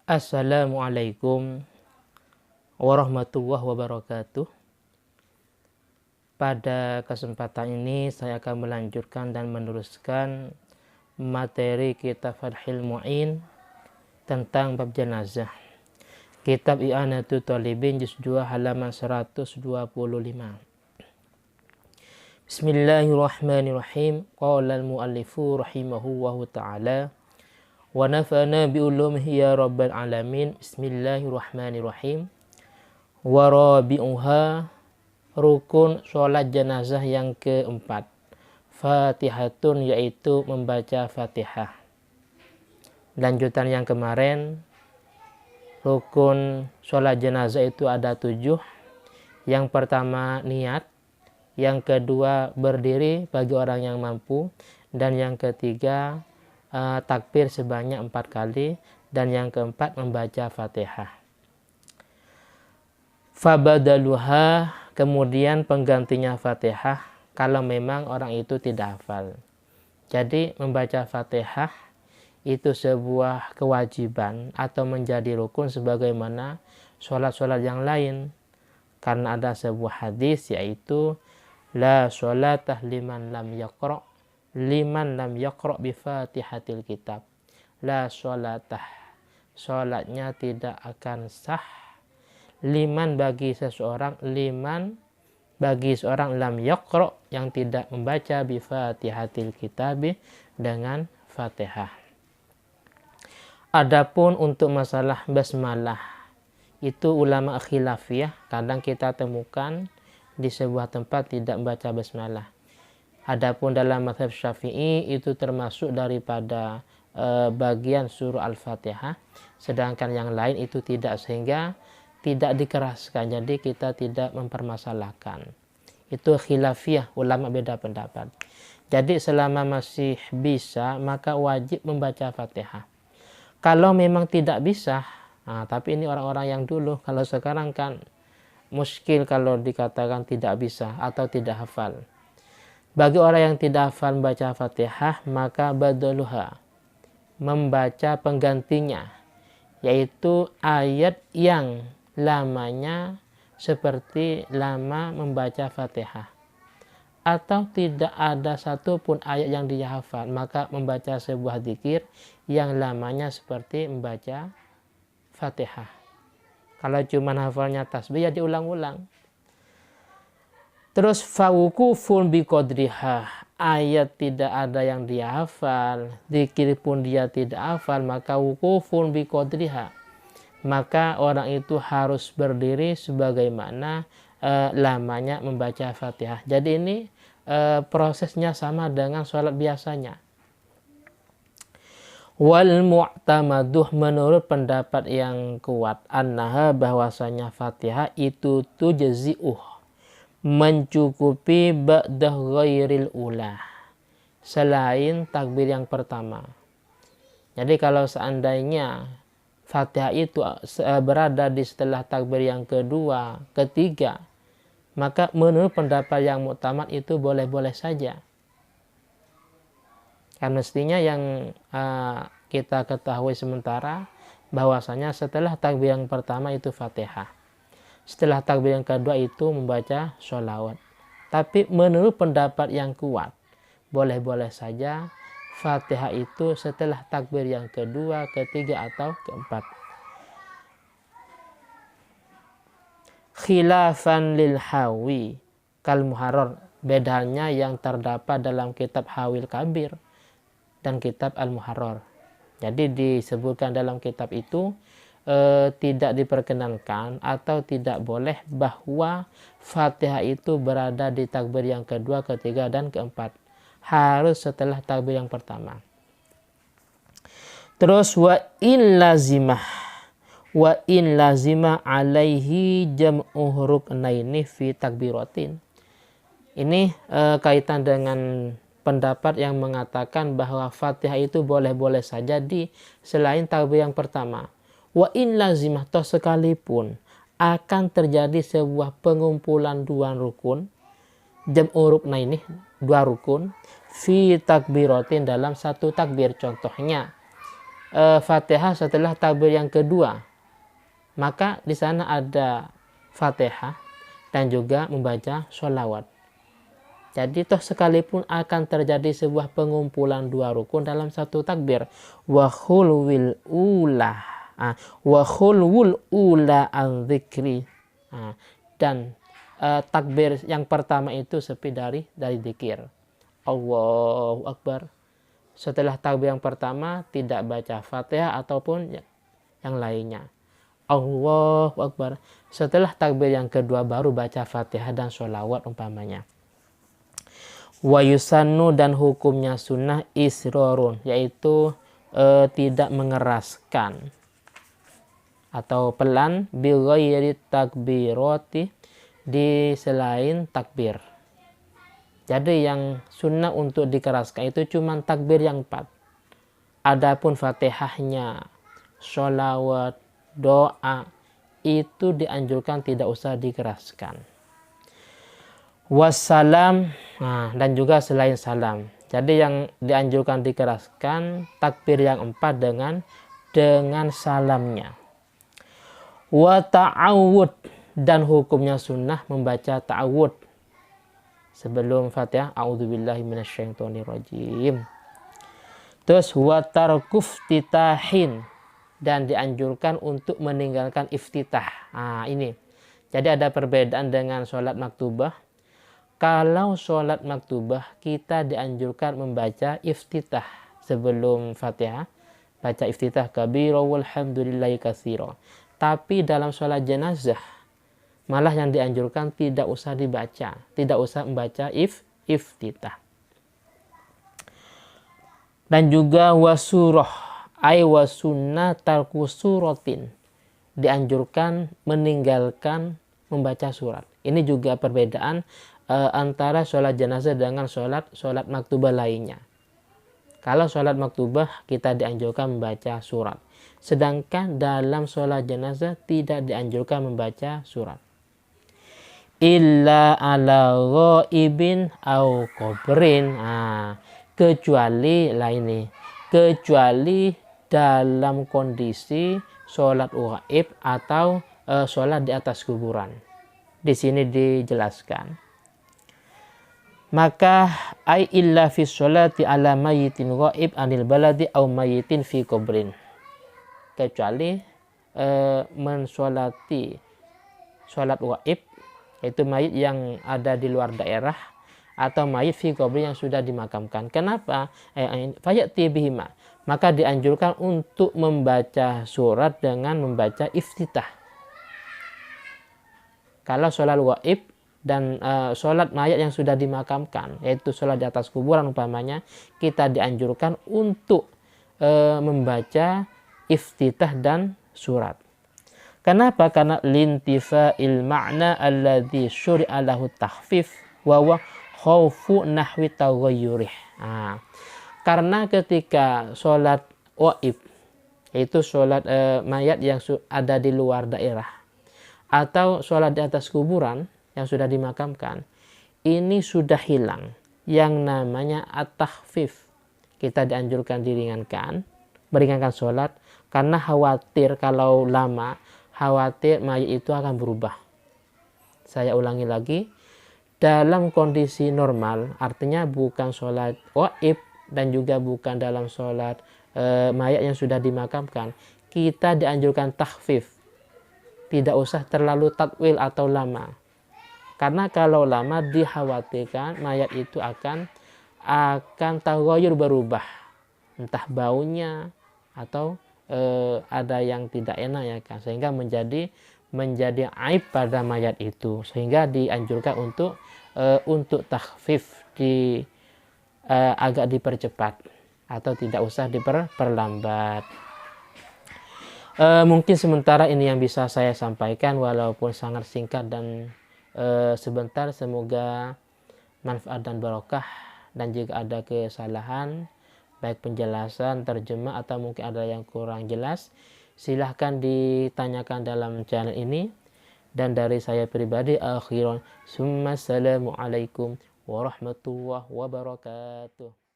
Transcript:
Assalamualaikum warahmatullahi wabarakatuh. Pada kesempatan ini saya akan melanjutkan dan meneruskan materi kitab Fathul Mu'in tentang bab jenazah. Kitab I'anatul Talibin juz 2 halaman 125. Bismillahirrahmanirrahim. Qala al-muallifu rahimahullahu ta'ala wa nafa'na bi ulumihi ya rabbal alamin. Bismillahirrahmanirrahim. Wa rabi'uha, rukun sholat jenazah yang keempat, Fatihatun, yaitu membaca Fatihah. Lanjutan yang kemarin, rukun sholat jenazah itu ada 7. Yang pertama niat, yang kedua berdiri bagi orang yang mampu, dan yang ketiga takbir sebanyak 4 kali, dan yang keempat membaca Fatihah. Fabadaluha, kemudian penggantinya Fatihah kalau memang orang itu tidak hafal. Jadi membaca Fatihah itu sebuah kewajiban atau menjadi rukun sebagaimana sholat-sholat yang lain. Karena ada sebuah hadis yaitu la sholatah liman lam yaqra' bi Fatihatil kitab. La sholatah, sholatnya tidak akan sah, liman bagi seseorang, lam yaqra' yang tidak membaca bi Fatihatil kitab dengan Fatihah. Adapun untuk masalah basmalah itu ulama khilafiyah, kadang kita temukan di sebuah tempat tidak membaca basmalah. Adapun dalam mazhab Syafi'i itu termasuk daripada bagian surah Al-Fatihah, sedangkan yang lain itu tidak, sehingga tidak dikeraskan. Jadi kita tidak mempermasalahkan. Itu khilafiyah, ulama beda pendapat. Jadi selama masih bisa maka wajib membaca Fatihah. Kalau memang tidak bisa, tapi ini orang-orang yang dulu, kalau sekarang kan muskil kalau dikatakan tidak bisa atau tidak hafal. Bagi orang yang tidak hafal membaca Fatihah, maka badaluha, membaca penggantinya, yaitu ayat yang lamanya seperti lama membaca Fatihah, atau tidak ada satupun ayat yang dia hafal, maka membaca sebuah zikir yang lamanya seperti membaca Fatihah. Kalau cuma hafalnya tasbih ya diulang-ulang. Terus fawukufun biqadriha, ayat tidak ada yang dia hafal, zikir pun dia tidak hafal, maka wukufun biqadriha, maka orang itu harus berdiri sebagaimana lamanya membaca Fatihah. Jadi ini prosesnya sama dengan sholat biasanya. Wal mu'tamaduh, menurut pendapat yang kuat, annaha, bahwasanya Fatihah itu tujzi'uh, mencukupi ba'dah ghairil ula, selain takbir yang pertama. Jadi kalau seandainya Fatihah itu berada di setelah takbir yang kedua, ketiga, maka menurut pendapat yang muktamad itu boleh-boleh saja. Kan mestinya yang kita ketahui sementara bahwasanya setelah takbir yang pertama itu Fatihah, setelah takbir yang kedua itu membaca sholawat. Tapi menurut pendapat yang kuat, boleh-boleh saja Fatihah itu setelah takbir yang kedua, ketiga, atau keempat. Khilafan lil hawi kal muharrar, bedanya yang terdapat dalam kitab Hawil Kabir dan kitab Al-Muharrar. Jadi disebutkan dalam kitab itu tidak diperkenankan atau tidak boleh bahwa Fatihah itu berada di takbir yang kedua, ketiga, dan keempat. Harus setelah takbir yang pertama. Terus wa in lazimah alaihi jam'u ruknaini fi takbiratin. Ini kaitan dengan pendapat yang mengatakan bahwa Fatihah itu boleh-boleh saja di selain takbir yang pertama. Wa in lazimah, toh sekalipun akan terjadi sebuah pengumpulan 2 rukun, jam'u ruknaini, 2 rukun, fi takbiratin, dalam 1 takbir. Contohnya Fatihah setelah takbir yang kedua, maka di sana ada Fatihah dan juga membaca sholawat. Jadi toh sekalipun akan terjadi sebuah pengumpulan dua rukun dalam satu takbir, wa khulwil ula, wa khulwul ula an dzikri, dan takbir yang pertama itu sepi dari dzikir. Allahu Akbar. Setelah takbir yang pertama tidak baca Fatihah ataupun yang lainnya. Allahu Akbar. Setelah takbir yang kedua baru baca Fatihah dan sholawat umpamanya. Wa yusannu, dan hukumnya sunnah isrorun, yaitu tidak mengeraskan atau pelan, bi ghairi takbirati, di selain takbir. Jadi yang sunnah untuk dikeraskan itu cuma takbir yang 4. Adapun Fatihahnya, sholawat, doa itu dianjurkan tidak usah dikeraskan. Wassalam, dan juga selain salam. Jadi yang dianjurkan dikeraskan takbir yang 4 dengan salamnya. Wa ta'awud, dan hukumnya sunnah membaca ta'awud sebelum Fatihah, a'udzubillahi minasyaitonirrajim. Terus wa tarkuf titahin, dan dianjurkan untuk meninggalkan iftitah. Ini. Jadi ada perbedaan dengan sholat maktubah. Kalau sholat maktubah kita dianjurkan membaca iftitah sebelum Fatihah, baca iftitah kabira walhamdulillahi katsira. Tapi dalam sholat jenazah malah yang dianjurkan tidak usah dibaca, tidak usah membaca iftitah. Dan juga wasurah, ay wasunna tarku suratin, dianjurkan meninggalkan membaca surat. Ini juga perbedaan antara sholat jenazah dengan sholat maktubah lainnya. Kalau sholat maktubah kita dianjurkan membaca surat, sedangkan dalam sholat jenazah tidak dianjurkan membaca surat. Illa ala ghaibin au qabrin, kecuali dalam kondisi sholat ghaib atau sholat di atas kuburan. Di sini dijelaskan. Maka ai illa fi sholati ala mayyitin ghaib anil baladi au mayyitin fi qabrin. Kecuali mensolati sholat ghaib, yaitu mayit yang ada di luar daerah, atau mayit fi qabri, yang sudah dimakamkan. Kenapa? Fayati bihima, maka dianjurkan untuk membaca surat dengan membaca iftitah. Kalau sholat ghaib dan sholat mayat yang sudah dimakamkan, yaitu sholat di atas kuburan umpamanya, kita dianjurkan untuk membaca iftitah dan surat. Kenapa? Karena lintifa'il ma'na alladhi syuri'a lahu takhfif wa huwa khaufu nahwi taghayyurih. Karena ketika sholat ghaib, yaitu sholat mayat yang ada di luar daerah, atau sholat di atas kuburan yang sudah dimakamkan, ini sudah hilang yang namanya at-takhfif. Kita dianjurkan meringankan sholat, karena khawatir kalau lama, khawatir mayat itu akan berubah. Saya ulangi lagi, dalam kondisi normal, artinya bukan sholat ghaib dan juga bukan dalam sholat mayat yang sudah dimakamkan, kita dianjurkan takhfif, tidak usah terlalu tatwil atau lama. Karena kalau lama dikhawatirkan mayat itu akan taghayyur, berubah, entah baunya atau ada yang tidak enak, ya kan, sehingga menjadi aib pada mayat itu, sehingga dianjurkan untuk takhfif, agak dipercepat atau tidak usah diperlambat. Mungkin sementara ini yang bisa saya sampaikan, walaupun sangat singkat dan sebentar. Semoga manfaat dan barokah, dan jika ada kesalahan baik penjelasan, terjemah, atau mungkin ada yang kurang jelas, silahkan ditanyakan dalam channel ini. Dan dari saya pribadi, akhiran, assalamualaikum warahmatullahi wabarakatuh.